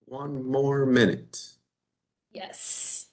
One more minute. Yes.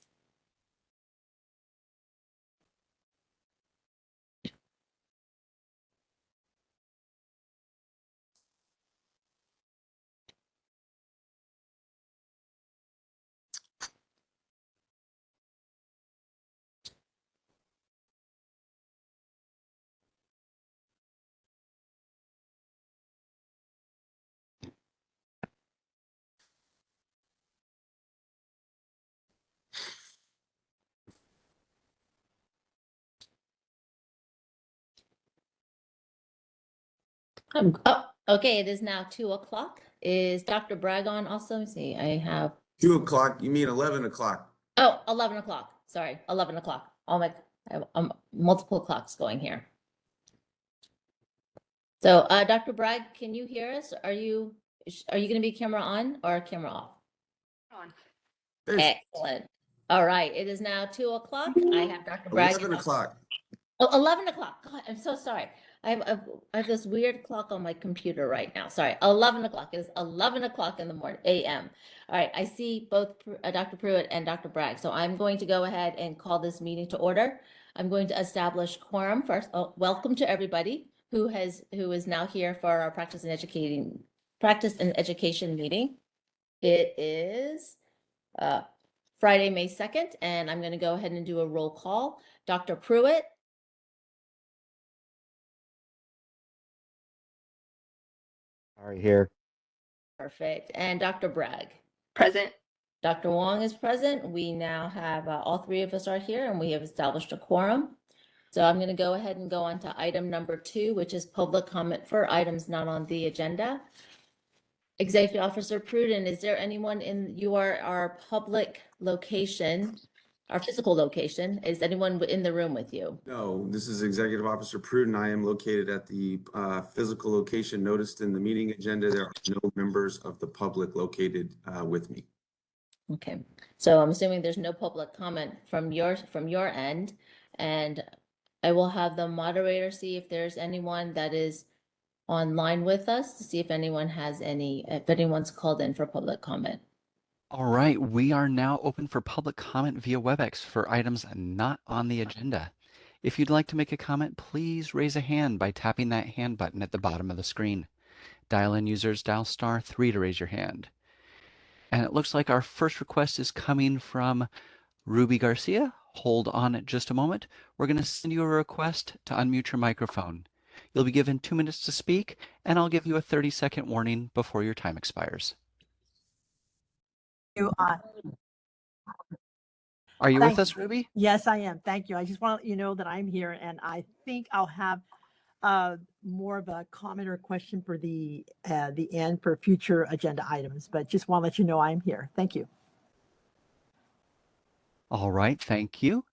Oh, okay. It is now 2 o'clock. Is Dr. Bragg on also? Let me see. I have 2 o'clock, you mean 11 o'clock? 11 o'clock. Sorry, 11 o'clock. I have multiple clocks going here. So, Dr. Bragg, can you hear us? Are you going to be camera on or camera off? On. Excellent. All right. It is now 2 o'clock. I have Dr. Bragg. 11 o'clock. Oh, 11 o'clock. God, I'm so sorry. I have this weird clock on my computer right now. Sorry, 11 o'clock. It is 11 o'clock in the morning, a.m. All right, I see both Dr. Pruitt and Dr. Bragg. So I'm going to go ahead and call this meeting to order. I'm going to establish quorum first. Oh, welcome to everybody who is now here for our practice and education meeting. It is Friday, May 2nd, and I'm going to go ahead and do a roll call. Dr. Pruitt. All right, here. Perfect. And Dr. Bragg. Present. Dr. Wong is present. We now have all three of us are here and we have established a quorum. So I'm going to go ahead and go on to item number 2, which is public comment for items not on the agenda. Executive Officer Pruden, is there anyone in our public location, our physical location? Is anyone in the room with you? No, this is Executive Officer Pruden. I am located at the physical location noticed in the meeting agenda. There are no members of the public located with me. Okay, so I'm assuming there's no public comment from your end, and I will have the moderator see if there's anyone that is online with us to see if anyone's called in for public comment. All right, we are now open for public comment via WebEx for items not on the agenda. If you'd like to make a comment, please raise a hand by tapping that hand button at the bottom of the screen. Dial-in users dial *3 to raise your hand. And it looks like our first request is coming from Ruby Garcia. Hold on just a moment. We're going to send you a request to unmute your microphone. You'll be given 2 minutes to speak, and I'll give you a 30-second warning before your time expires. Are you with us, Ruby? Yes, I am. Thank you. I just want to let you know that I'm here, and I think I'll have more of a comment or question for the end for future agenda items, but just want to let you know I'm here. Thank you. All right, thank you.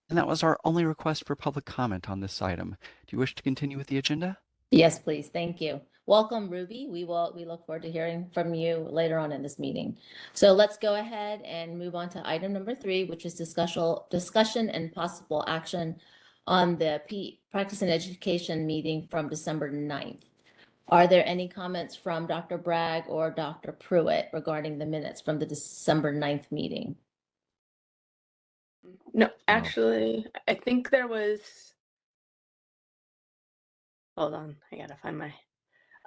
And that was our only request for public comment on this item. Do you wish to continue with the agenda? Yes, please. Thank you. Welcome, Ruby. We look forward to hearing from you later on in this meeting. So let's go ahead and move on to item number 3, which is discussion and possible action on the practice and education meeting from December 9th. Are there any comments from Dr. Bragg or Dr. Pruitt regarding the minutes from the December 9th meeting? No, actually, I think there was. Hold on, I gotta find my.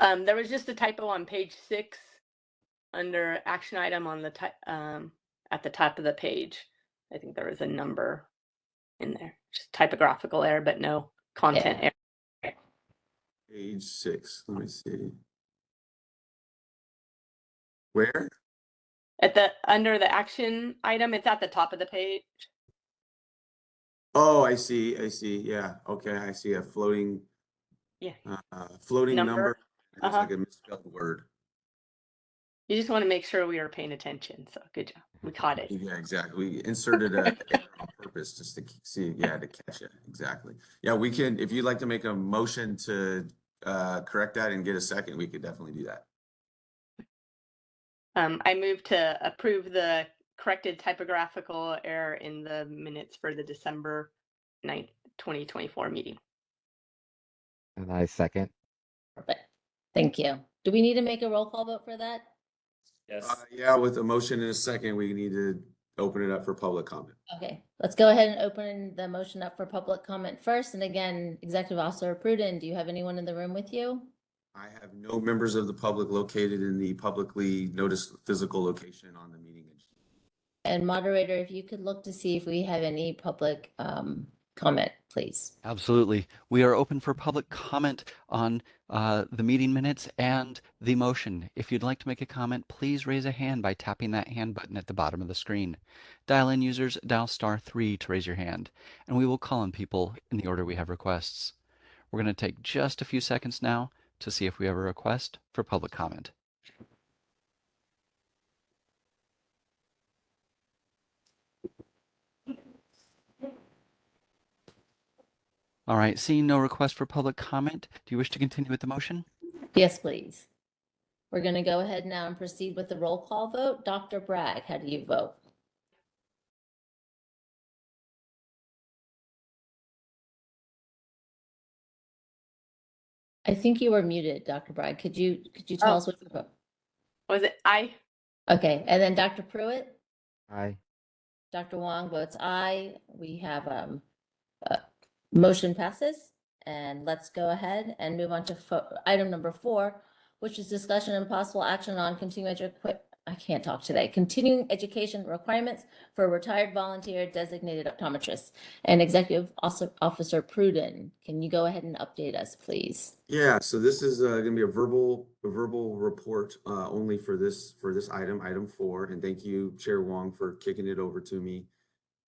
There was just a typo on page 6 under action item on the at the top of the page. I think there was a number in there, just typographical error, but no content error. Page 6. Let me see. Where? Under the action item, it's at the top of the page. Oh, I see. Yeah. Okay. I see a floating. Yeah. Floating number. It's Uh-huh. like a misspelled word. You just want to make sure we were paying attention. So good job. We caught it. Yeah, exactly. We inserted a error on purpose just to see, yeah, to catch it. Exactly. Yeah, we can, if you'd like to make a motion to correct that and get a second, we could definitely do that. I move to approve the corrected typographical error in the minutes for the December 9th, 2024 meeting. And I second. Perfect. Thank you. Do we need to make a roll call vote for that? Yes. Yeah, with a motion in a second, we need to open it up for public comment. Okay, let's go ahead and open the motion up for public comment first. And again, Executive Officer Pruden, do you have anyone in the room with you? I have no members of the public located in the publicly noticed physical location on the meeting agenda. And moderator, if you could look to see if we have any public comment, please. Absolutely. We are open for public comment on the meeting minutes and the motion. If you'd like to make a comment, please raise a hand by tapping that hand button at the bottom of the screen. Dial-in users, dial *3 to raise your hand, and we will call on people in the order we have requests. We're going to take just a few seconds now to see if we have a request for public comment. All right, seeing no request for public comment, do you wish to continue with the motion? Yes, please. We're going to go ahead now and proceed with the roll call vote. Dr. Bragg, how do you vote? I think you were muted, Dr. Bragg. Could you tell Oh. us what you vote? Was it aye? Okay, and then Dr. Pruitt, Aye. Dr. Wong votes aye. We have motion passes, and let's go ahead and move on to item number 4, which is discussion and possible action on continuing education requirements for retired volunteer designated optometrists. And Executive Officer Pruden, can you go ahead and update us, please? Yeah, so this is going to be a verbal report only for this item 4. And thank you, Chair Wong, for kicking it over to me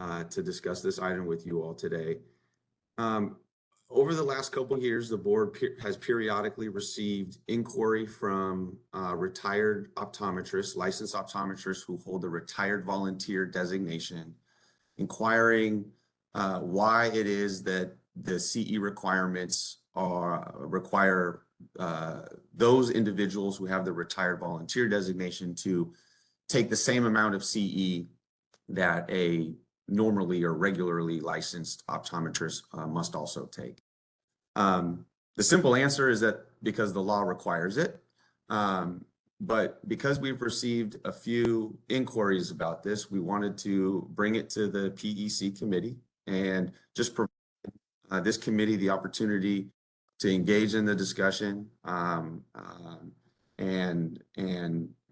to discuss this item with you all today. Over the last couple of years, the board has periodically received inquiry from retired optometrists, licensed optometrists who hold a retired volunteer designation, inquiring why it is that the CE requirements require those individuals who have the retired volunteer designation to take the same amount of CE that a normally or regularly licensed optometrists must also take. The simple answer is that because the law requires it, but because we've received a few inquiries about this, we wanted to bring it to the PEC committee and just provide this committee the opportunity to engage in the discussion and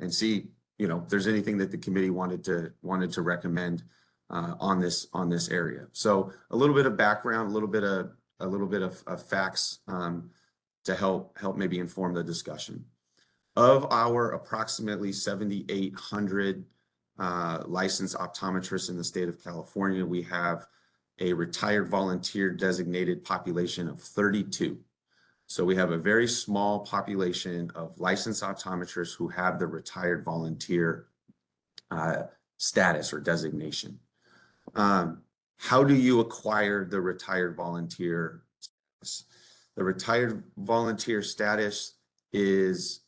see, if there's anything that the committee wanted to recommend on this area. So a little bit of background, a little bit of facts to help maybe inform the discussion. Of our approximately 7,800 licensed optometrists in the state of California, we have a retired volunteer designated population of 32. So we have a very small population of licensed optometrists who have the retired volunteer status or designation. How do you acquire the retired volunteer status? The retired volunteer status is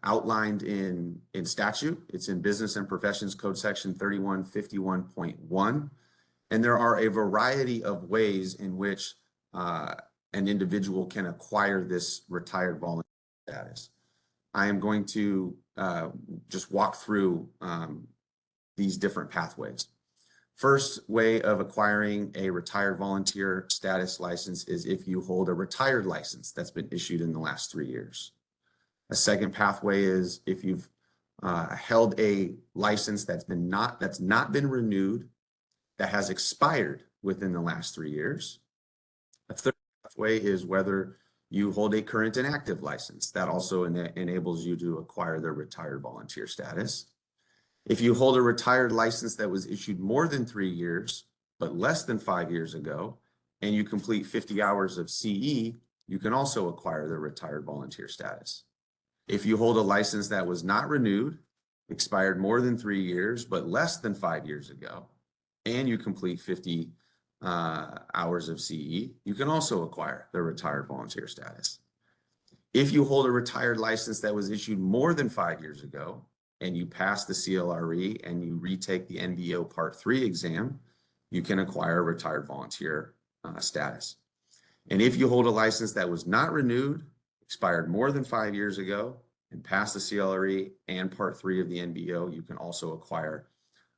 outlined in statute. It's in Business and Professions Code section 3151.1. And there are a variety of ways in which an individual can acquire this retired volunteer status. I am going to just walk through these different pathways. First way of acquiring a retired volunteer status license is if you hold a retired license that's been issued in the last 3 years. A second pathway is if you've held a license that's not been renewed, that has expired within the last 3 years. A third pathway is whether you hold a current and active license. That also enables you to acquire the retired volunteer status. If you hold a retired license that was issued more than 3 years, but less than 5 years ago, and you complete 50 hours of CE, you can also acquire the retired volunteer status. If you hold a license that was not renewed, expired more than 3 years, but less than 5 years ago, and you complete 50 hours of CE, you can also acquire the retired volunteer status. If you hold a retired license that was issued more than 5 years ago, and you pass the CLRE and you retake the NBO Part 3 exam, you can acquire a retired volunteer status. And if you hold a license that was not renewed, expired more than 5 years ago, and pass the CLRE and Part 3 of the NBO, you can also acquire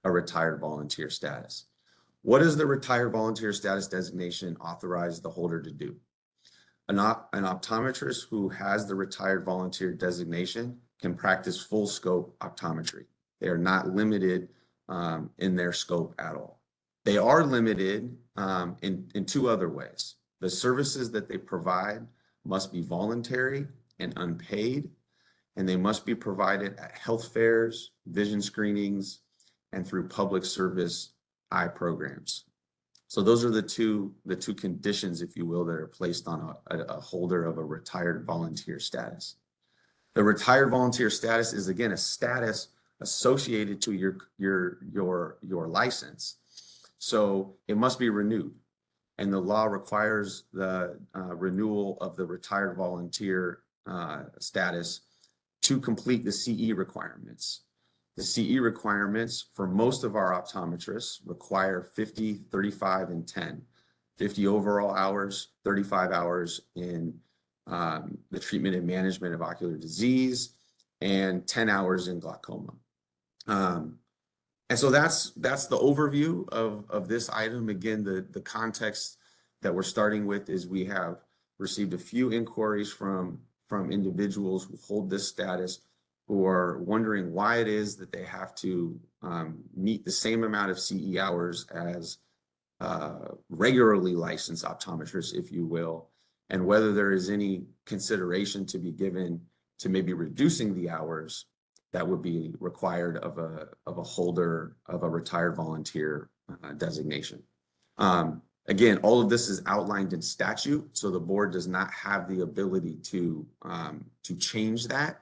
a retired volunteer status. What does the retired volunteer status designation authorize the holder to do? An optometrist who has the retired volunteer designation can practice full scope optometry. They are not limited in their scope at all. They are limited in two other ways. The services that they provide must be voluntary and unpaid, and they must be provided at health fairs, vision screenings, and through public service eye programs. So those are the two conditions, if you will, that are placed on a holder of a retired volunteer status. The retired volunteer status is, again, a status associated to your license. So it must be renewed. And the law requires the renewal of the retired volunteer status to complete the CE requirements. The CE requirements for most of our optometrists require 50, 35, and 10. 50 overall hours, 35 hours in the treatment and management of ocular disease, and 10 hours in glaucoma. And so that's the overview of this item. Again, the context that we're starting with is we have received a few inquiries from individuals who hold this status, who are wondering why it is that they have to meet the same amount of CE hours as regularly licensed optometrists, if you will, and whether there is any consideration to be given to maybe reducing the hours that would be required of a holder of a retired volunteer designation. Again, all of this is outlined in statute, so the board does not have the ability to change that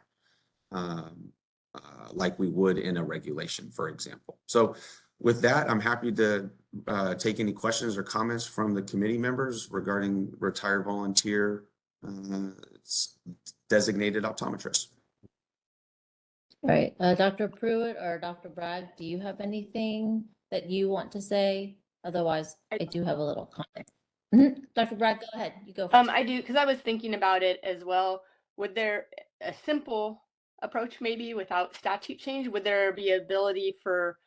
like we would in a regulation, for example. So with that, I'm happy to take any questions or comments from the committee members regarding retired volunteer designated optometrists. All right, Dr. Pruitt or Dr. Bragg, do you have anything that you want to say? Otherwise, I do have a little comment. Dr. Bragg, go ahead. You go first. I do, because I was thinking about it as well. Would there a simple approach maybe without statute change? Would there be ability for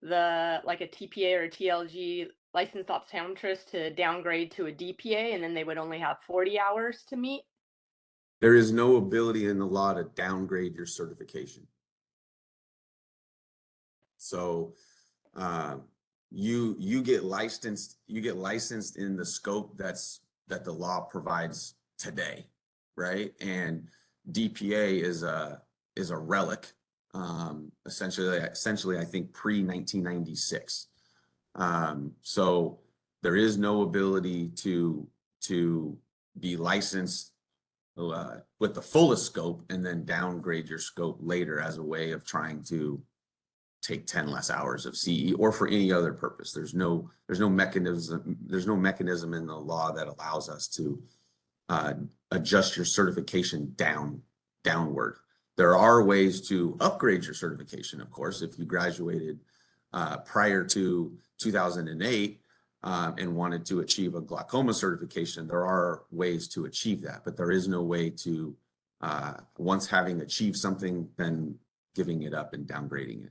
like a TPA or a TLG licensed optometrist to downgrade to a DPA, and then they would only have 40 hours to meet? There is no ability in the law to downgrade your certification. So you get licensed in the scope that the law provides today, right? And DPA is a relic, essentially I think pre-1996. So there is no ability to be licensed with the fullest scope and then downgrade your scope later as a way of trying to take 10 less hours of CE or for any other purpose. There's no mechanism in the law that allows us to adjust your certification downward. There are ways to upgrade your certification, of course. If you graduated prior to 2008 and wanted to achieve a glaucoma certification, there are ways to achieve that, but there is no way to, once having achieved something, then giving it up and downgrading it.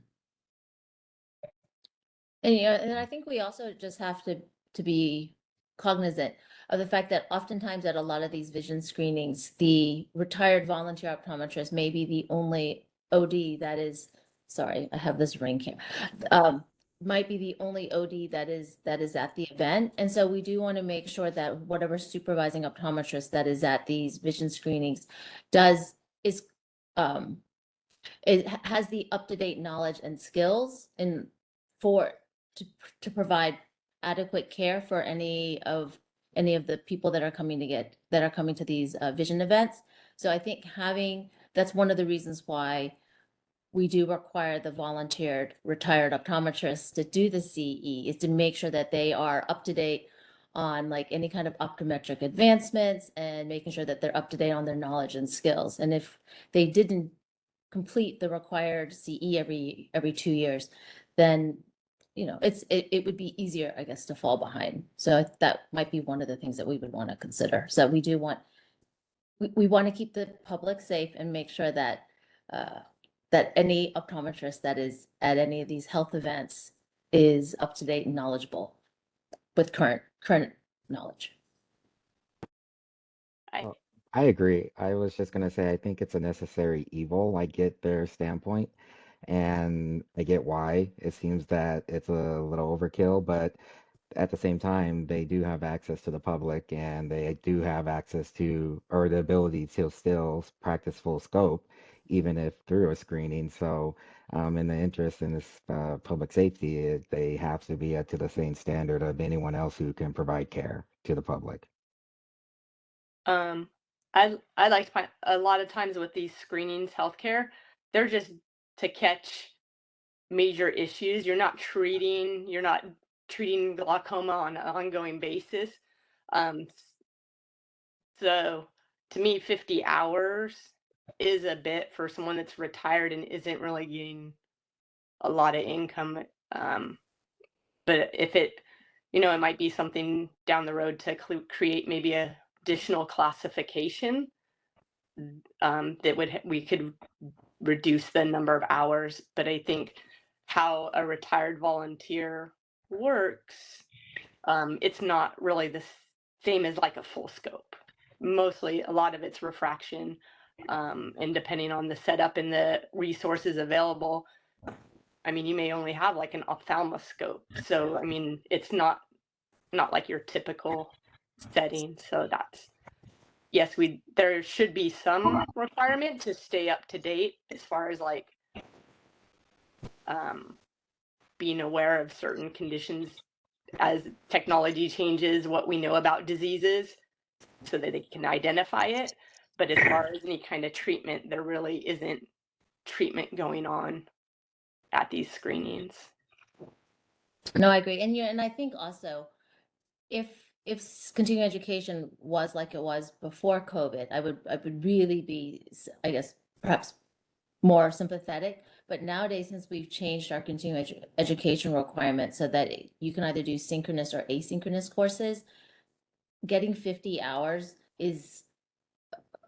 And I think we also just have to be cognizant of the fact that oftentimes at a lot of these vision screenings, the retired volunteer optometrist may be the only OD that is, sorry, I have this ring here, might be the only OD that is at the event. And so we do want to make sure that whatever supervising optometrist that is at these vision screenings it has the up-to-date knowledge and skills to provide adequate care for any of the people that are coming to these vision events. So I think that's one of the reasons why we do require the volunteered retired optometrists to do the CE, is to make sure that they are up to date on like any kind of optometric advancements and making sure that they're up to date on their knowledge and skills. And if they didn't complete the required CE every 2 years, then it would be easier, I guess, to fall behind. So that might be one of the things that we would want to consider. So we want to keep the public safe and make sure that that any optometrist that is at any of these health events is up to date and knowledgeable with current knowledge. I, I agree. I was just gonna say, I think it's a necessary evil. I get their standpoint, and I get why. It seems that it's a little overkill, but at the same time, they do have access to the public, and they do have access to, or the ability to still practice full scope, even if through a screening. So, in the interest in this public safety, they have to be up to the same standard of anyone else who can provide care to the public. um, I like to find a lot of times with these screenings, healthcare, they're just to catch major issues. You're not treating glaucoma on an ongoing basis. Um, so to me, 50 hours is a bit for someone that's retired and isn't really getting a lot of income. But if it, it might be something down the road to create maybe a additional classification that we could reduce the number of hours. But I think how a retired volunteer works, it's not really the same as like a full scope. Mostly, a lot of it's refraction, and depending on the setup and the resources available, I mean, you may only have like an ophthalmoscope. So, I mean, it's not like your typical setting. So that's, yes, there should be some requirement to stay up to date as far as like being aware of certain conditions as technology changes, what we know about diseases, so that they can identify it. But as far as any kind of treatment, there really isn't treatment going on at these screenings. No, I agree. And I think also if continuing education was like it was before COVID, I would really be, I guess, perhaps more sympathetic. But nowadays, since we've changed our continuing education requirements so that you can either do synchronous or asynchronous courses, getting 50 hours is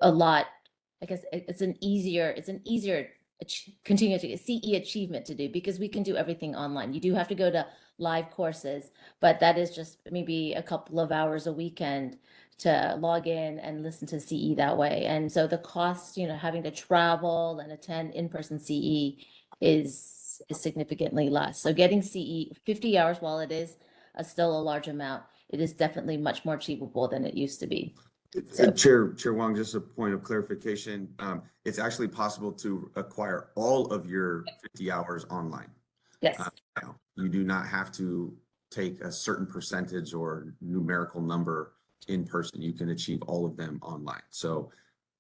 a lot. I guess it's an easier continuing to CE achievement to do, because we can do everything online. You do have to go to live courses, but that is just maybe a couple of hours a weekend to log in and listen to CE that way. And so the cost, having to travel and attend in-person CE is significantly less. So getting CE 50 hours, while it is still a large amount, it is definitely much more achievable than it used to be. So- Chair Wong, just a point of clarification. It's actually possible to acquire all of your 50 hours online. Yes. Now. You do not have to take a certain percentage or numerical number in person. You can achieve all of them online. So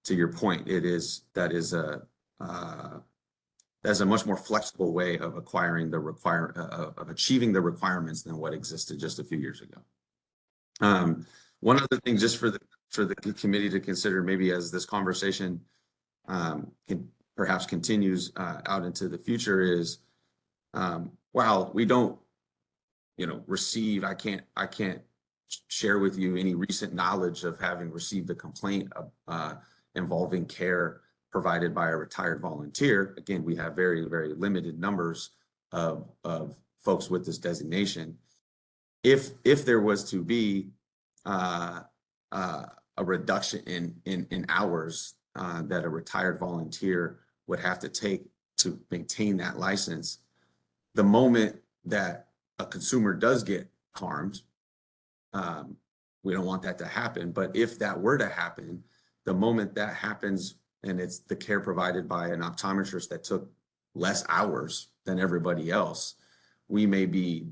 to your point, that is a much more flexible way of acquiring of achieving the requirements than what existed just a few years ago. One other thing, just for the committee to consider, maybe as this conversation perhaps continues out into the future, is while we don't, receive, I can't share with you any recent knowledge of having received a complaint involving care provided by a retired volunteer. Again, we have very, very limited numbers of folks with this designation. If there was to be a reduction in hours that a retired volunteer would have to take to maintain that license, the moment that a consumer does get harmed, we don't want that to happen. But if that were to happen, the moment that happens and it's the care provided by an optometrist that took less hours than everybody else, we may be,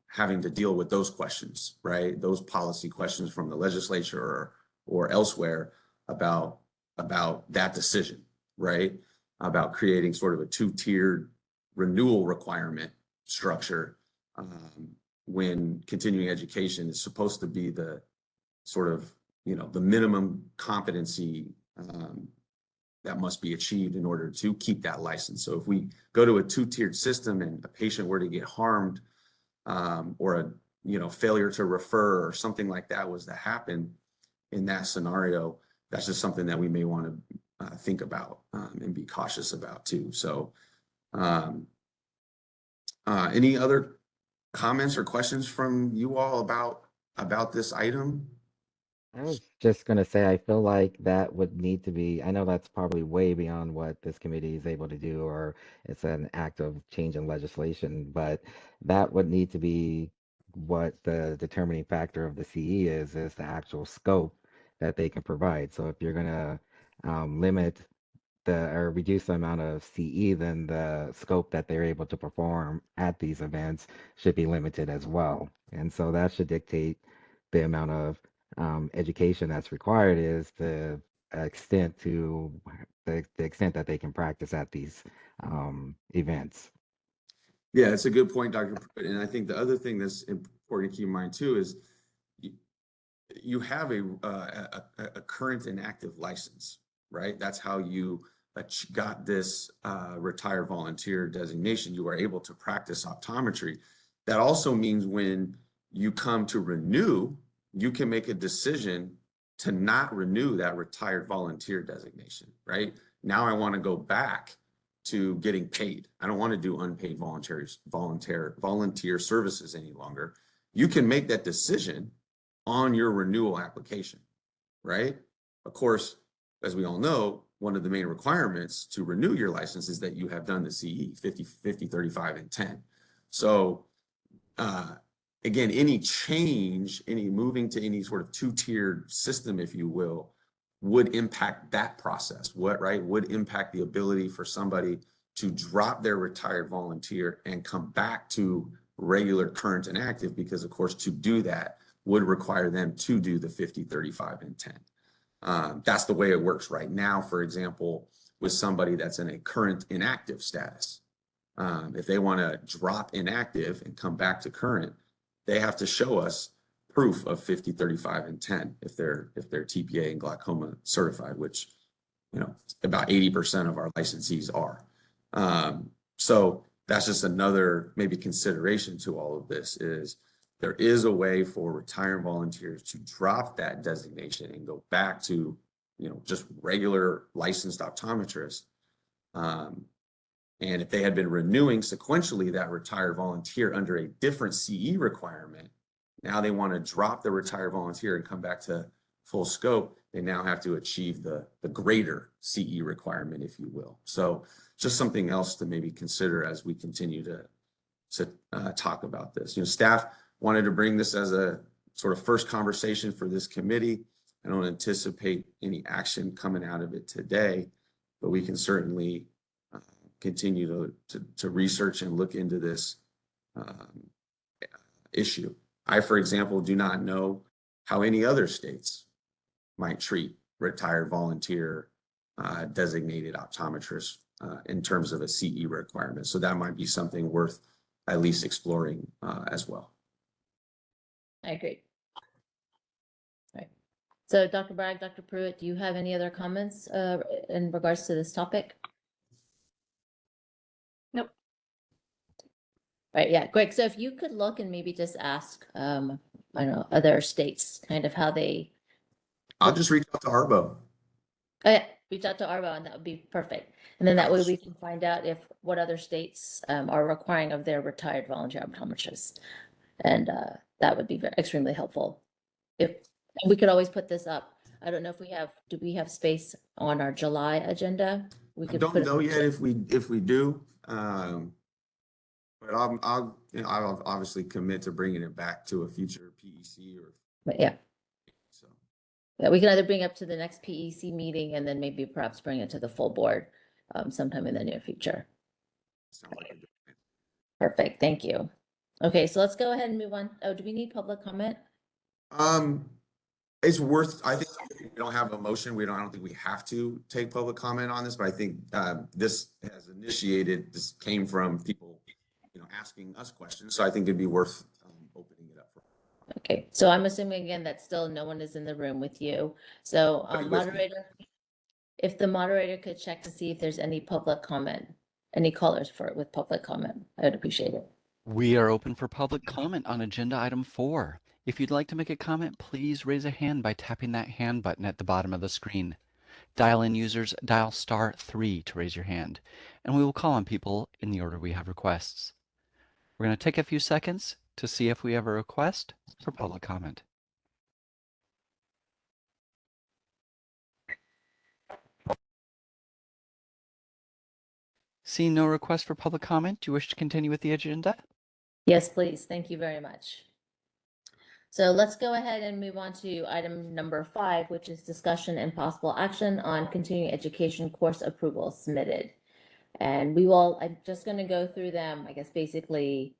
having to deal with those questions, right? Those policy questions from the legislature or elsewhere about that decision, right? About creating sort of a two-tiered renewal requirement structure when continuing education is supposed to be the sort of, the minimum competency that must be achieved in order to keep that license. So if we go to a two-tiered system and a patient were to get harmed or a failure to refer or something like that was to happen in that scenario, that's just something that we may want to think about and be cautious about too. So any other comments or questions from you all about this item? I was just gonna say, I feel like that would need to be, I know that's probably way beyond what this committee is able to do, or it's an act of change in legislation, but that would need to be what the determining factor of the CE is the actual scope that they can provide. So if you're gonna limit or reduce the amount of CE, then the scope that they're able to perform at these events should be limited as well. And so that should dictate the amount of education that's required is the extent to the extent that they can practice at these events. Yeah, it's a good point, Dr. Pruitt. And I think the other thing that's important to keep in mind too is you have a current and active license, right? That's how you got this retired volunteer designation. You are able to practice optometry. That also means when you come to renew, you can make a decision to not renew that retired volunteer designation, right? Now I want to go back to getting paid. I don't want to do unpaid volunteer services any longer. You can make that decision on your renewal application, right? Of course, as we all know, one of the main requirements to renew your license is that you have done the CE 50, 50, 35, and 10. So again, any change, any moving to any sort of two-tiered system, if you will, would impact that process. Would impact the ability for somebody to drop their retired volunteer and come back to regular, current, and active, because of course, to do that would require them to do the 50, 35, and 10. That's the way it works right now, for example, with somebody that's in a current inactive status. If they want to drop inactive and come back to current, they have to show us proof of 50, 35, and 10 if they're TPA and glaucoma certified, which about 80% of our licensees are. So that's just another maybe consideration to all of this is there is a way for retired volunteers to drop that designation and go back to just regular licensed optometrists. And if they had been renewing sequentially that retired volunteer under a different CE requirement, now they want to drop the retired volunteer and come back to full scope. They now have to achieve the greater CE requirement, if you will. So just something else to maybe consider as we continue to talk about this. Staff wanted to bring this as a sort of first conversation for this committee. I don't anticipate any action coming out of it today, but we can certainly continue to research and look into this issue. I, for example, do not know how any other states might treat retired volunteer designated optometrists in terms of a CE requirement. So that might be something worth at least exploring as well. I agree. All right. So Dr. Bragg, Dr. Pruitt, do you have any other comments in regards to this topic? Nope. Right, yeah, Greg, so if you could look and maybe just ask, I don't know, other states, kind of how they, I'll just reach out to Arbo. reach out to Arbo, and that would be perfect. And then that way we can find out what other states are requiring of their retired volunteer optometrists. And that would be extremely helpful. And we could always put this up. I don't know if do we have space on our July agenda? We I could don't put know yet if we do. But I'll obviously commit to bringing it back to a future PEC But yeah. So. Yeah, we can either bring it up to the next PEC meeting and then maybe perhaps bring it to the full board sometime in the near future. Sounds like a good plan. Perfect, thank you. Okay, so let's go ahead and move on. Oh, do we need public comment? It's worth, I think we don't have a motion. I don't think we have to take public comment on this, but I think this came from people, asking us questions. So I think it'd be worth opening it up. Okay, so I'm assuming again that still no one is in the room with you. So moderator, if the moderator could check to see if there's any public comment, any callers with public comment, I would appreciate it. We are open for public comment on agenda item 4. If you'd like to make a comment, please raise a hand by tapping that hand button at the bottom of the screen. Dial-in users dial *3 to raise your hand, and we will call on people in the order we have requests. We're going to take a few seconds to see if we have a request for public comment. Seeing no request for public comment, do you wish to continue with the agenda? Yes, please. Thank you very much. So let's go ahead and move on to item number 5, which is discussion and possible action on continuing education course approval submitted. And I'm just going to go through them, I guess, basically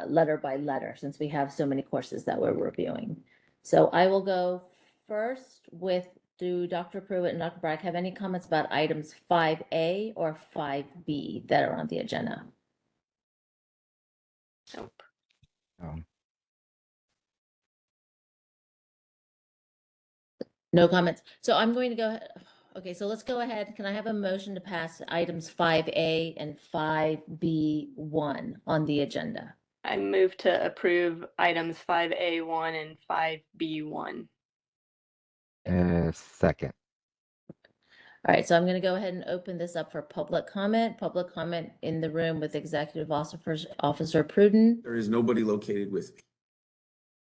letter by letter, since we have so many courses that we're reviewing. So I will go first with, do Dr. Pruitt and Dr. Bragg have any comments about items 5A or 5B that are on the agenda? Nope. Um, No comments. So I'm going to go ahead. Okay, so let's go ahead. Can I have a motion to pass items 5A and 5B1 on the agenda? I move to approve items 5A1 and 5B1. second. All right, so I'm going to go ahead and open this up for public comment. Public comment in the room with Executive Officer Pruden. There is nobody located with me.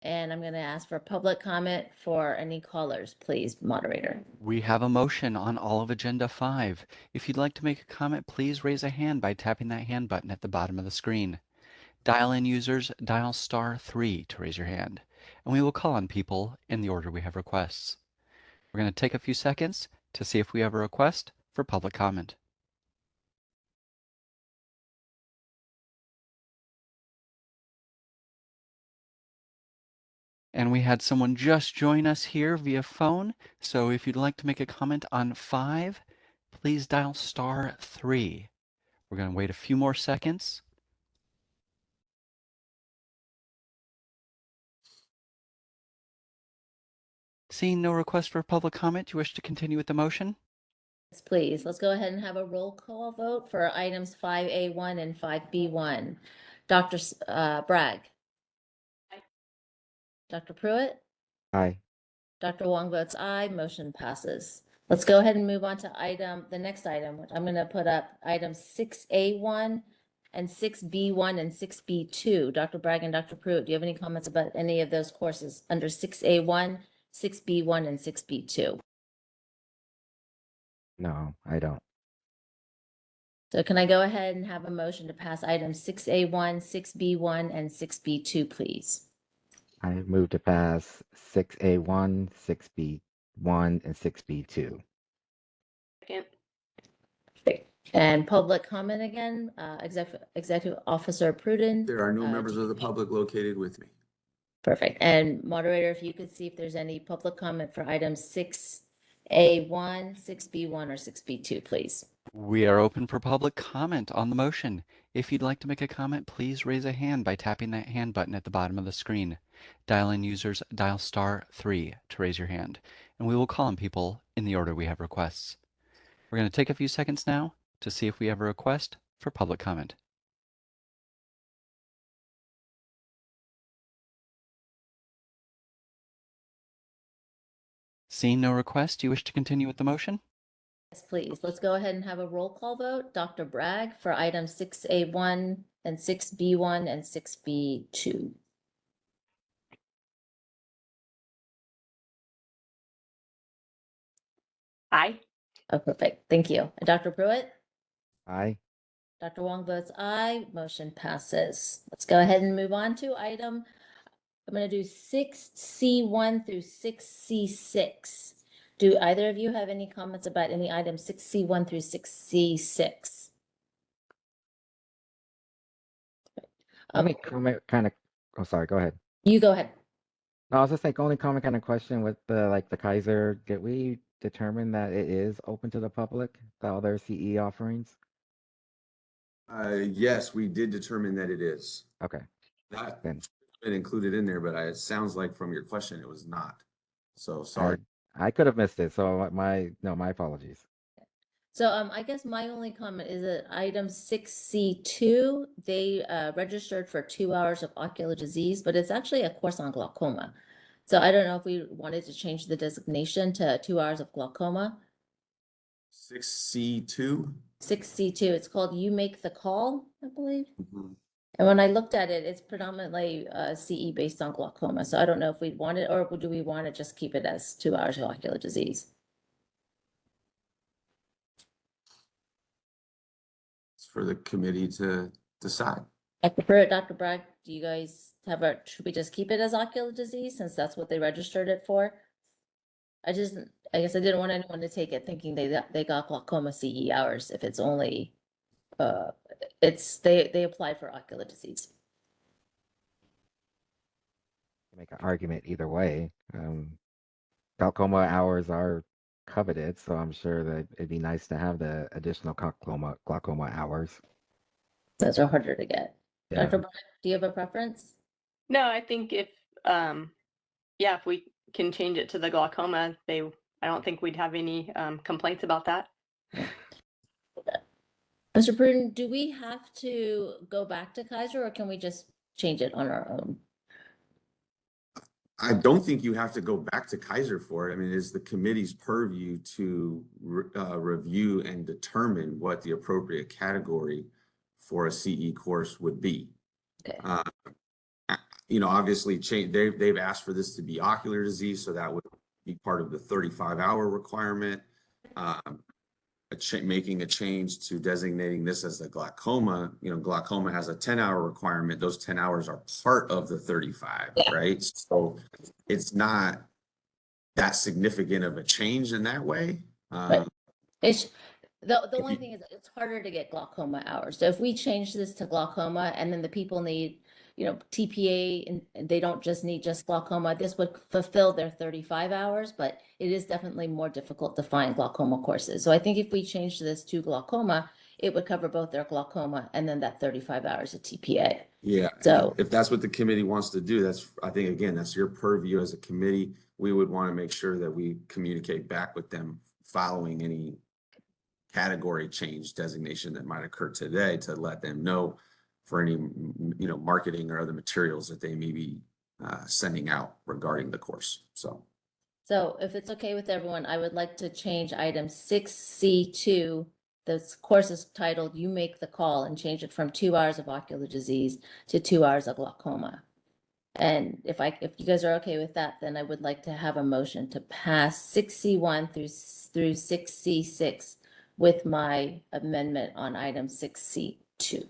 And I'm going to ask for public comment for any callers, please, moderator. We have a motion on all of Agenda 5. If you'd like to make a comment, please raise a hand by tapping that hand button at the bottom of the screen. Dial-in users dial *3 to raise your hand, and we will call on people in the order we have requests. We're going to take a few seconds to see if we have a request for public comment. And we had someone just join us here via phone. So if you'd like to make a comment on 5, please dial *3. We're going to wait a few more seconds. Seeing no request for public comment, do you wish to continue with the motion? Yes, please. Let's go ahead and have a roll call vote for items 5A1 and 5B1. Dr. Bragg. Aye. Dr. Pruitt. Aye. Dr. Wong votes aye, motion passes. Let's go ahead and move on to the next item, which I'm going to put up items 6A1 and 6B1 and 6B2. Dr. Bragg and Dr. Pruitt, do you have any comments about any of those courses under 6A1, 6B1, and 6B2? No, I don't. So can I go ahead and have a motion to pass items 6A1, 6B1, and 6B2, please? I move to pass 6A1, 6B1, and 6B2. Second. And public comment again, Executive Officer Pruden. There are no Uh, members of the public located with me. Perfect. And moderator, if you could see if there's any public comment for items 6A1, 6B1, or 6B2, please. We are open for public comment on the motion. If you'd like to make a comment, please raise a hand by tapping that hand button at the bottom of the screen. Dial-in users dial *3 to raise your hand, and we will call on people in the order we have requests. We're going to take a few seconds now to see if we have a request for public comment. Seeing no request, do you wish to continue with the motion? Yes, please. Let's go ahead and have a roll call vote. Dr. Bragg for items 6A1 and 6B1 and 6B2. Aye. Oh, perfect. Thank you. And Dr. Pruitt? Aye. Dr. Wong votes aye, motion passes. Let's go ahead and move on to item, I'm going to do 6C1 through 6C6. Do either of you have any comments about any items 6C1 through 6C6? Only comment kind of, oh, sorry, go ahead. You go ahead. No, I was just like, only comment kind of question with the Kaiser, did we determine that it is open to the public, the other CE offerings? Yes, we did determine that it is. Okay, That then been included in there, but it sounds like from your question, it was not. So sorry. I could have missed it, so my apologies. So I guess my only comment is that item 6C2, they registered for 2 hours of ocular disease, but it's actually a course on glaucoma. So I don't know if we wanted to change the designation to 2 hours of glaucoma. 6C2. 6C2, it's called You Make the Call, I believe. And when I looked at it, it's predominantly CE based on glaucoma. So I don't know if we'd want it, or do we want to just keep it as 2 hours of ocular disease? It's for the committee to decide. Dr. Pruitt, Dr. Bragg, do you guys have should we just keep it as ocular disease since that's what they registered it for? I guess I didn't want anyone to take it thinking they got glaucoma CE hours if it's only, they apply for ocular disease. Make an argument either way. Glaucoma hours are coveted, so I'm sure that it'd be nice to have the additional glaucoma hours. Those are harder to get. Yeah. Dr. Bragg, do you have a preference? No, I think if we can change it to the glaucoma, I don't think we'd have any complaints about that. Mr. Pruden, do we have to go back to Kaiser or can we just change it on our own? I don't think you have to go back to Kaiser for it. I mean, it's the committee's purview to review and determine what the appropriate category for a CE course would be. Okay. Obviously, they've asked for this to be ocular disease, so that would be part of the 35-hour requirement. Making a change to designating this as a glaucoma, glaucoma has a 10-hour requirement. Those 10 hours are part of the 35, right? So it's not that significant of a change in that way. Right. The only thing is it's harder to get glaucoma hours. So if we change this to glaucoma and then the people need, TPA and they don't just need just glaucoma, this would fulfill their 35 hours, but it is definitely more difficult to find glaucoma courses. So I think if we change this to glaucoma, it would cover both their glaucoma and then that 35 hours of TPA. Yeah. So if that's what the committee wants to do, I think, again, that's your purview as a committee. We would want to make sure that we communicate back with them following any category change designation that might occur today to let them know for any, marketing or other materials that they may be sending out regarding the course. So if it's okay with everyone, I would like to change item 6C2. The course is titled You Make the Call and change it from 2 hours of ocular disease to 2 hours of glaucoma. And if you guys are okay with that, then I would like to have a motion to pass 6C1 through 6C6 with my amendment on item 6C2.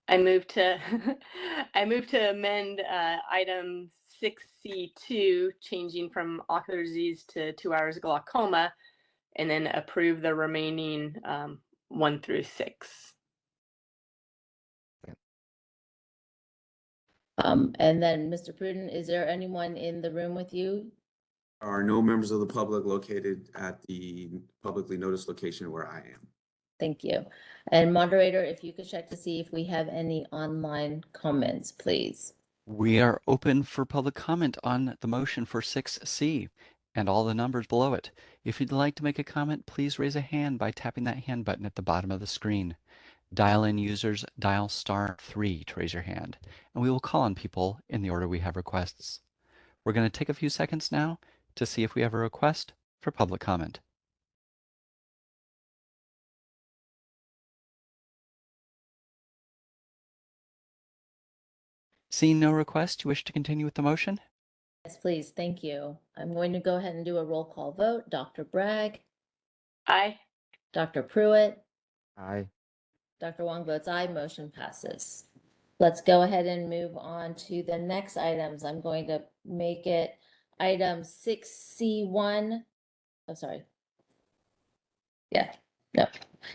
I move to amend item 6C2, changing from ocular disease to 2 hours of glaucoma, and then approve the remaining 1 through 6. And then, Mr. Pruden, is there anyone in the room with you? there are no members of the public located at the publicly noticed location where I am. Thank you. And moderator, if you could check to see if we have any online comments, please. We are open for public comment on the motion for 6C and all the numbers below it. If you'd like to make a comment, please raise a hand by tapping that hand button at the bottom of the screen. Dial-in users dial *3 to raise your hand, and we will call on people in the order we have requests. We're going to take a few seconds now to see if we have a request for public comment. Seeing no request, you wish to continue with the motion? Yes, please. Thank you. I'm going to go ahead and do a roll call vote. Dr. Bragg, Aye. Dr. Pruitt, Aye. Dr. Wong votes aye. Motion passes. Let's go ahead and move on to the next items. I'm going to make it item 6C1. Oh, sorry. Yeah, no.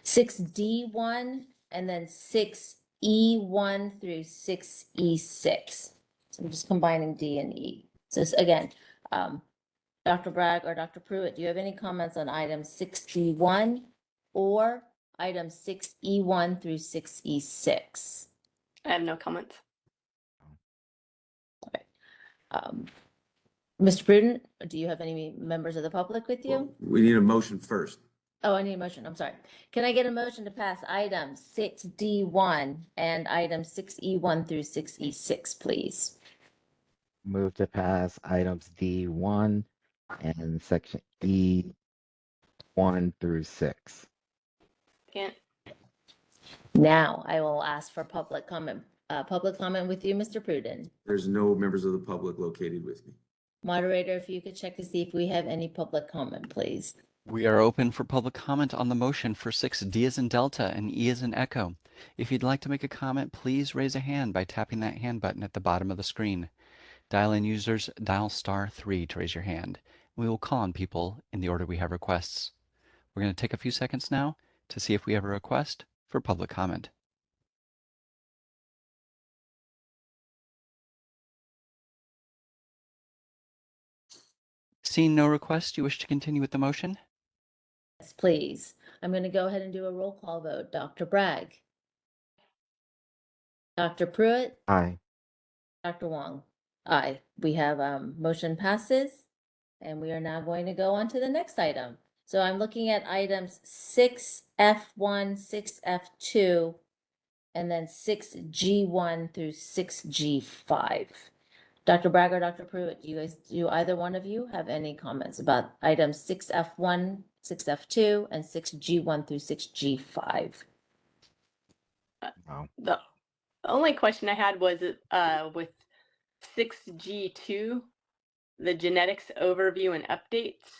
6D1 and then 6E1 through 6E6. So I'm just combining D and E. So again, Dr. Bragg or Dr. Pruitt, do you have any comments on item 6D1 or item 6E1 through 6E6? I have no comments. Mr. Pruden, do you have any members of the public with you? Well, we need a motion first. Oh, I need a motion. I'm sorry. Can I get a motion to pass item 6D1 and item 6E1 through 6E6, please? Move to pass items D1 and section E 1 through 6. Second. Now I will ask for public comment with you, Mr. Pruden. There's no members of the public located with me. Moderator, if you could check to see if we have any public comment, please. We are open for public comment on the motion for 6D as in Delta and E as in Echo. If you'd like to make a comment, please raise a hand by tapping that hand button at the bottom of the screen. Dial-in users dial *3 to raise your hand. We will call on people in the order we have requests. We're going to take a few seconds now to see if we have a request for public comment. Seeing no requests, you wish to continue with the motion? Yes, please. I'm going to go ahead and do a roll call vote. Dr. Bragg. Dr. Pruitt. Aye. Dr. Wong. Aye. We have motion passes, and we are now going to go on to the next item. So I'm looking at items 6F1, 6F2, and then 6G1 through 6G5. Dr. Bragg or Dr. Pruitt, do either one of you have any comments about items 6F1, 6F2, and 6G1 through 6G5? No. The only question I had was with 6G2, the genetics overview and updates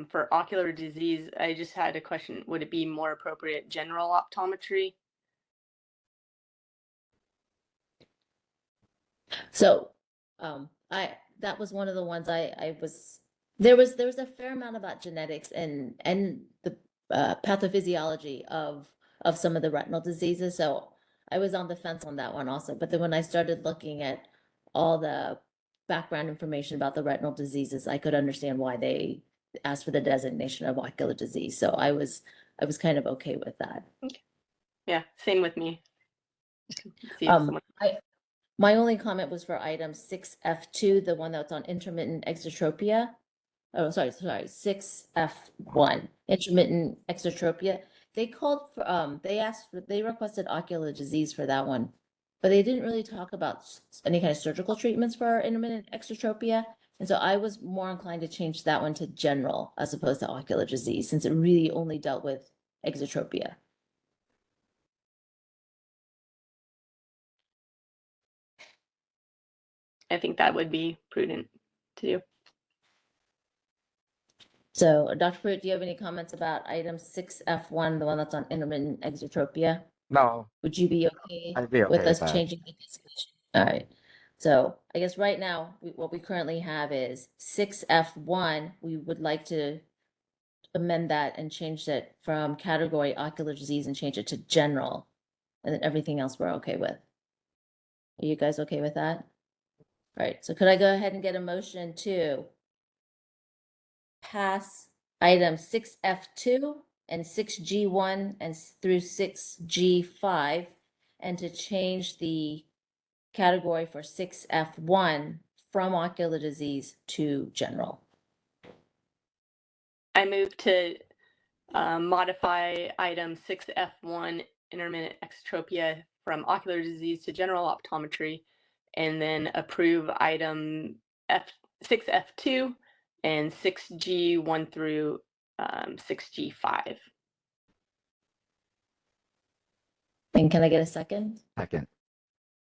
for ocular disease. I just had a question. Would it be more appropriate general optometry? So, that was one of the ones there was a fair amount about genetics and the pathophysiology of some of the retinal diseases. So I was on the fence on that one also. But then when I started looking at all the background information about the retinal diseases, I could understand why they asked for the designation of ocular disease. So I was kind of okay with that. Yeah, same with me. See if someone- My only comment was for item 6F2, the one that's on intermittent exotropia. Oh, sorry, 6F1, intermittent exotropia. They called for, they requested ocular disease for that one, but they didn't really talk about any kind of surgical treatments for intermittent exotropia. And so I was more inclined to change that one to general as opposed to ocular disease, since it really only dealt with exotropia. I think that would be prudent to do. So, Dr. Pruitt, do you have any comments about item 6F1, the one that's on intermittent exotropia? No. Would you be okay I'd be okay with with us that. changing the designation? All right. So I guess right now, what we currently have is 6F1. We would like to amend that and change it from category ocular disease and change it to general. And then everything else we're okay with. Are you guys okay with that? All right. So could I go ahead and get a motion to pass item 6F2 and 6G1 and through 6G5 and to change the category for 6F1 from ocular disease to general? I move to modify item 6F1, intermittent exotropia, from ocular disease to general optometry, and then approve item 6F2 and 6G1 through 6G5. And can I get a second? Second.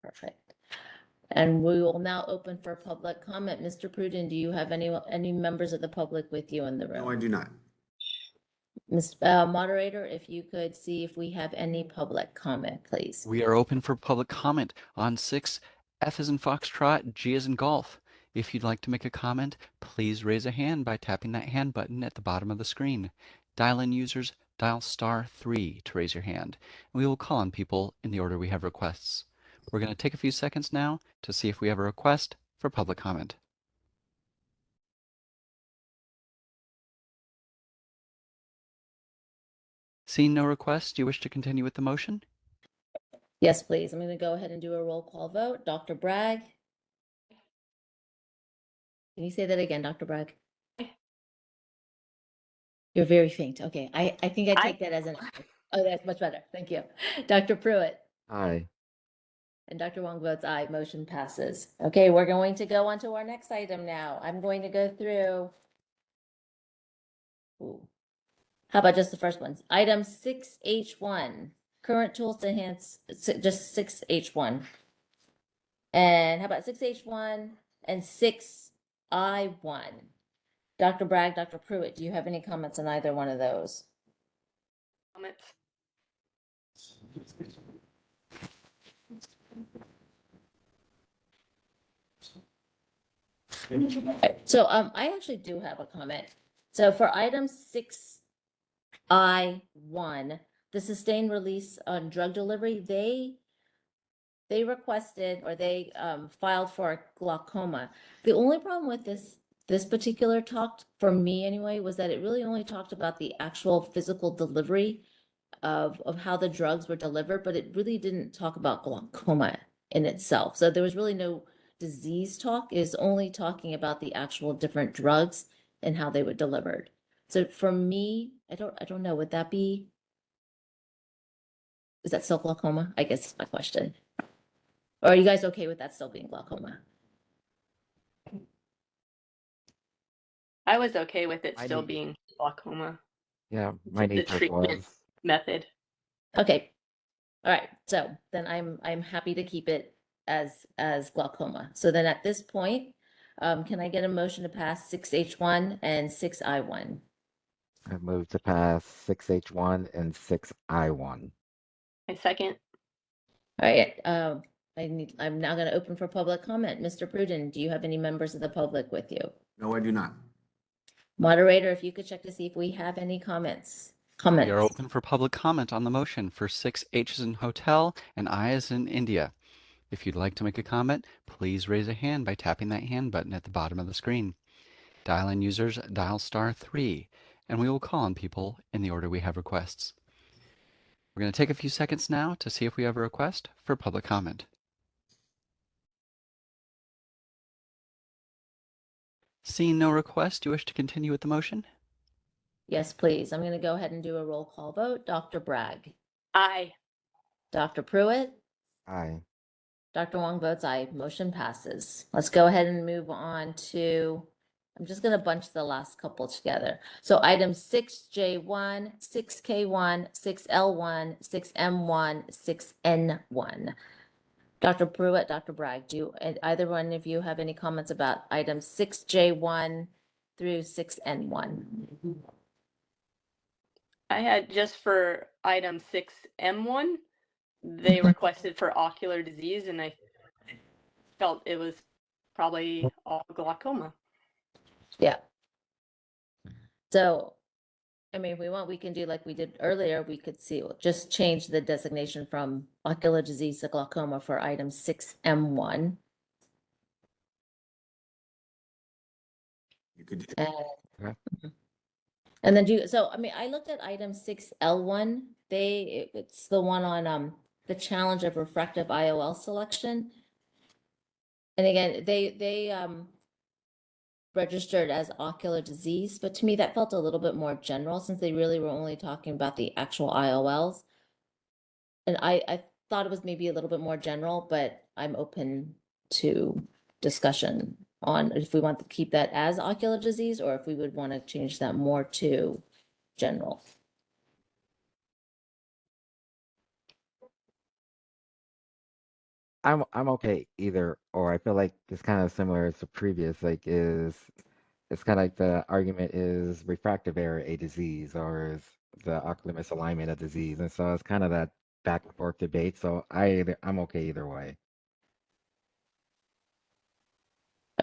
Perfect. And we will now open for public comment. Mr. Pruden, do you have any members of the public with you in the room? No, I do not. Ms. Moderator, if you could see if we have any public comment, please. We are open for public comment on 6 F as in Foxtrot, G as in Golf. If you'd like to make a comment, please raise a hand by tapping that hand button at the bottom of the screen. Dial-in users dial *3 to raise your hand. We will call on people in the order we have requests. We're going to take a few seconds now to see if we have a request for public comment. Seeing no requests, do you wish to continue with the motion? Yes, please. I'm going to go ahead and do a roll call vote. Dr. Bragg? Can you say that again, Dr. Bragg? You're very faint. Okay. I think I take that as an, oh, that's much better. Thank you. Dr. Pruitt? Aye. And Dr. Wong votes aye. Motion passes. Okay, we're going to go on to our next item now. I'm going to go through. Ooh, How about just the first ones? Item 6H1, current tools to enhance, just 6H1. And how about 6H1 and 6I1? Dr. Bragg, Dr. Pruitt, do you have any comments on either one of those? Comments? So I actually do have a comment. So for item 6I1, the sustained release on drug delivery, they requested or they filed for glaucoma. The only problem with this particular talk, for me anyway, was that it really only talked about the actual physical delivery of how the drugs were delivered, but it really didn't talk about glaucoma in itself. So there was really no disease talk. It is only talking about the actual different drugs and how they were delivered. So for me, I don't know, would that be, is that still glaucoma? I guess is my question. Or are you guys okay with that still being glaucoma? I was okay with it I still need- being glaucoma. Yeah, my The nature treatment was. method. Okay. All right. So then I'm happy to keep it as glaucoma. So then at this point, can I get a motion to pass 6H1 and 6I1? I moved to pass 6H1 and 6I1. I second. All right. I'm now going to open for public comment. Mr. Pruden, do you have any members of the public with you? No, I do not. Moderator, if you could check to see if we have any comments. We are open for public comment on the motion for 6H as in hotel and I as in India. If you'd like to make a comment, please raise a hand by tapping that hand button at the bottom of the screen. Dial-in users dial *3, and we will call on people in the order we have requests. We're going to take a few seconds now to see if we have a request for public comment. Seeing no request, do you wish to continue with the motion? Yes, please. I'm going to go ahead and do a roll call vote. Dr. Bragg, Aye. Dr. Pruitt, Aye. Dr. Wong votes aye. Motion passes. Let's go ahead and move on to, I'm just going to bunch the last couple together. So item 6J1, 6K1, 6L1, 6M1, 6N1. Dr. Pruitt, Dr. Bragg, do either one of you have any comments about items 6J1 through 6N1? I had just for item 6M1, they requested for ocular disease, and I felt it was probably all glaucoma. Yeah. So, I mean, if we want, we can do like we did earlier. We could see, just change the designation from ocular disease to glaucoma for item 6M1. You could do. And, Okay. and then so, I mean, I looked at item 6L1. It's the one on the challenge of refractive IOL selection. And again, they registered as ocular disease, but to me that felt a little bit more general since they really were only talking about the actual IOLs. And I thought it was maybe a little bit more general, but I'm open to discussion on if we want to keep that as ocular disease or if we would want to change that more to general. I'm okay either or. I feel like it's kind of similar as the previous. Like it's kind of like the argument is refractive error a disease or is the ocular misalignment a disease, and so it's kind of that back and forth debate. So I'm okay either way.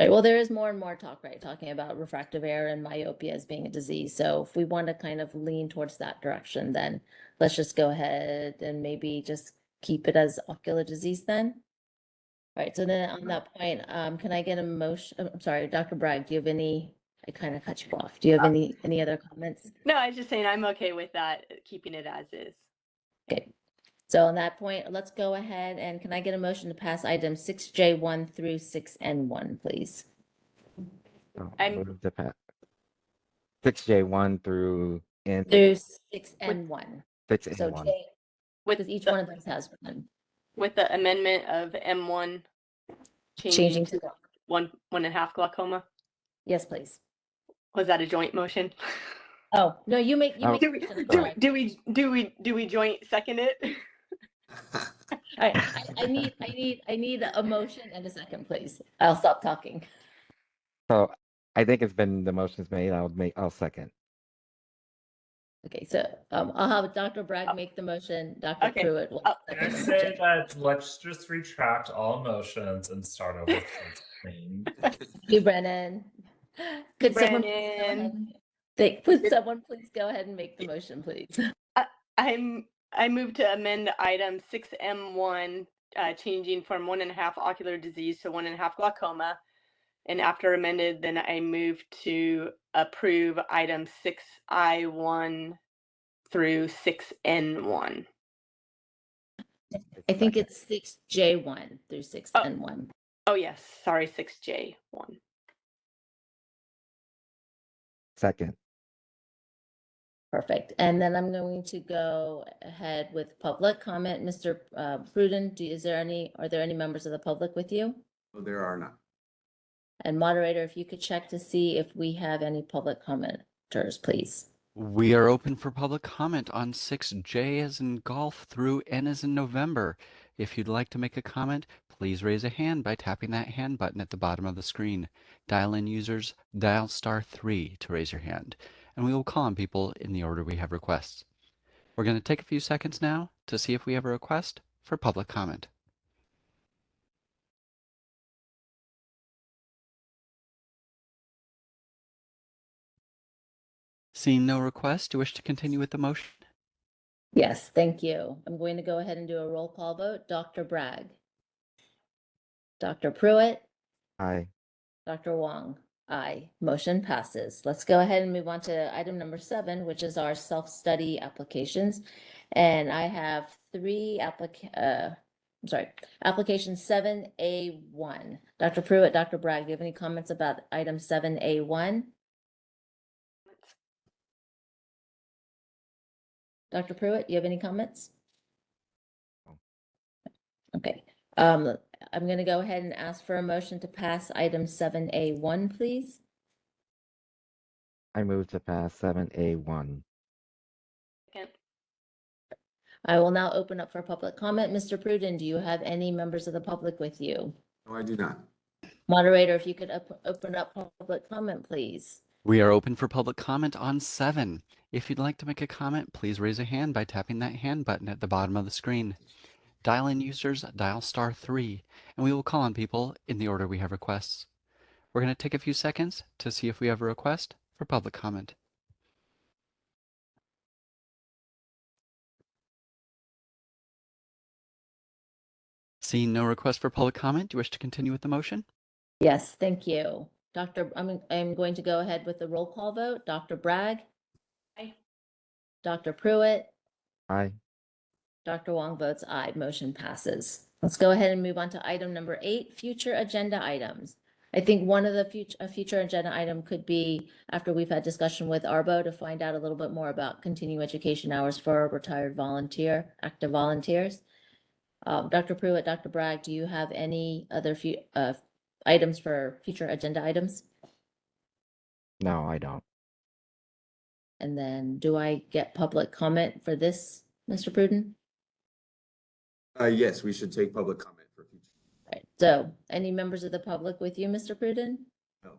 All right, well, there is more and more talk, right, talking about refractive error and myopia as being a disease. So if we want to kind of lean towards that direction, then let's just go ahead and maybe just keep it as ocular disease then. All right, so then on that point, can I get a motion? I'm sorry, Dr. Bragg, do you have any, I kind of cut you off. Do you have any other comments? No, I was just saying I'm okay with that, keeping it as is. Okay, so on that point, let's go ahead and can I get a motion to pass items 6J1 through 6N1, please? So I'm- move to pass 6J1 through N Through 6N1. 6N1. So J, With because each the, one of those has one. with the amendment of M1 changing to 1.5 glaucoma. Yes, please. Was that a joint motion? Oh, no, you make Oh, the Do we, motion. I'm do, sorry. do we joint second it? All right, I need a motion and a second, please. I'll stop talking. so I think it's been the motion's made. I'll second. Okay, so I'll have Dr. Bragg make the motion. Dr. Okay. Pruitt will Oh. Can I second the say motion. that let's just retract all motions and start over from clean? Thank you, Brennan. Could someone please go Brennan. ahead? Would someone please go ahead and make the motion, please? I move to amend item 6M1, changing from 1.5 ocular disease to 1.5 glaucoma. And after amended, then I move to approve item 6I1 through 6N1. I think it's 6J1 through 6N1. Oh, yes. Sorry, 6J1. Second. Perfect. And then I'm going to go ahead with public comment. Mr. Pruden, are there any members of the public with you? No, there are not. And moderator, if you could check to see if we have any public commenters, please. We are open for public comment on 6J as in golf through N as in November. If you'd like to make a comment, please raise a hand by tapping that hand button at the bottom of the screen. Dial-in users, dial *3 to raise your hand, and we will call on people in the order we have requests. We're going to take a few seconds now to see if we have a request for public comment. Seeing no request, do you wish to continue with the motion? Yes, thank you. I'm going to go ahead and do a roll call vote. Dr. Bragg. Dr. Pruitt. Aye. Dr. Wong. Aye. Motion passes. Let's go ahead and move on to item number 7, which is our self-study applications. And I have 3 application 7A1. Dr. Pruitt, Dr. Bragg, do you have any comments about item 7A1? Dr. Pruitt, you have any comments? Okay. I'm going to go ahead and ask for a motion to pass item 7A1, please. I move to pass 7A1. Second. I will now open up for public comment. Mr. Pruden, do you have any members of the public with you? No, I do not. Moderator, if you could open up public comment, please. We are open for public comment on 7. If you'd like to make a comment, please raise a hand by tapping that hand button at the bottom of the screen. Dial-in users, dial *3, and we will call on people in the order we have requests. We're going to take a few seconds to see if we have a request for public comment. Seeing no request for public comment, do you wish to continue with the motion? Yes, thank you. I'm going to go ahead with the roll call vote. Dr. Bragg. Aye. Dr. Pruitt. Aye. Dr. Wong votes aye. Motion passes. Let's go ahead and move on to item number 8, future agenda items. I think one of the future agenda item could be after we've had discussion with ARBO to find out a little bit more about continuing education hours for retired active volunteers. Dr. Pruitt, Dr. Bragg, do you have any other items for future agenda items? No, I don't. And then do I get public comment for this, Mr. Pruden? Yes, we should take public comment for future. Right. So any members of the public with you, Mr. Pruden? No.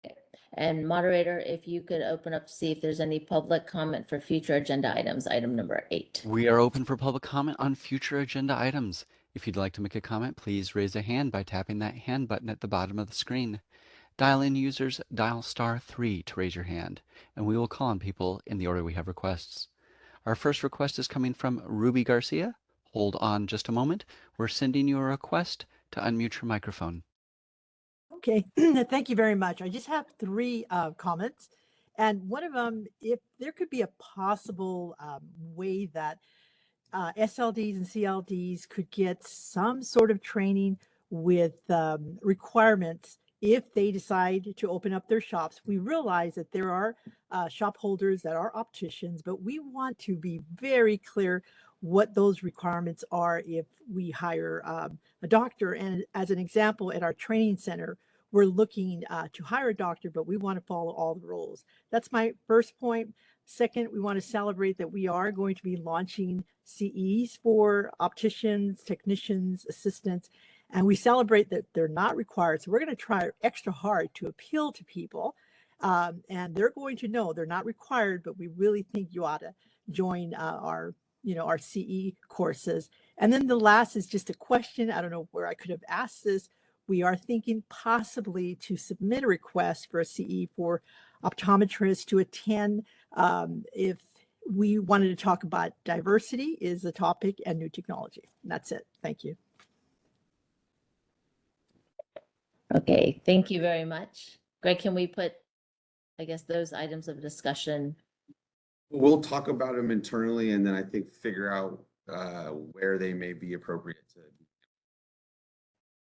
Okay. And moderator, if you could open up to see if there's any public comment for future agenda items, item number 8. We are open for public comment on future agenda items. If you'd like to make a comment, please raise a hand by tapping that hand button at the bottom of the screen. Dial-in users, dial *3 to raise your hand, and we will call on people in the order we have requests. Our first request is coming from Ruby Garcia. Hold on just a moment. We're sending you a request to unmute your microphone. Okay, thank you very much. I just have 3 comments. And one of them, if there could be a possible way that SLDs and CLDs could get some sort of training with requirements if they decide to open up their shops. We realize that there are shop holders that are opticians, but we want to be very clear what those requirements are if we hire a doctor. And as an example, at our training center, we're looking to hire a doctor, but we want to follow all the rules. That's my first point. Second, we want to celebrate that we are going to be launching CEs for opticians, technicians, assistants, and we celebrate that they're not required. So we're going to try extra hard to appeal to people. And they're going to know they're not required, but we really think you ought to join our CE courses. And then the last is just a question. I don't know where I could have asked this. We are thinking possibly to submit a request for a CE for optometrists to attend if we wanted to talk about diversity is the topic and new technology. And that's it. Thank you. Okay, thank you very much. Greg, can we put, I guess, those items of discussion? We'll talk about them internally and then I think figure out where they may be appropriate to.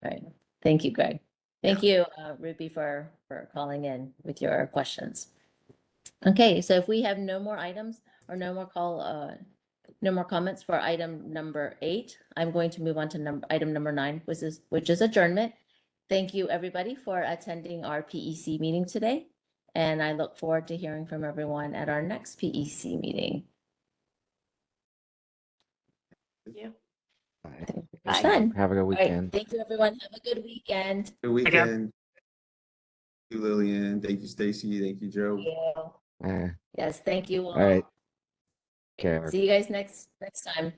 Right. Thank you, Greg. Thank you, Ruby, for calling in with your questions. Okay, so if we have no more items or no more comments for item number 8, I'm going to move on to item number 9, which is adjournment. Thank you, everybody, for attending our PEC meeting today, and I look forward to hearing from everyone at our next PEC meeting. Thank you. Bye. Bye. Done. Have a good All right, weekend. thank you, everyone. Have a good weekend. Good weekend. Thank you, Lillian. Thank you, Stacy. Thank you, Joe. Thank you. Yes, thank you all. All right. Care. See you guys next time.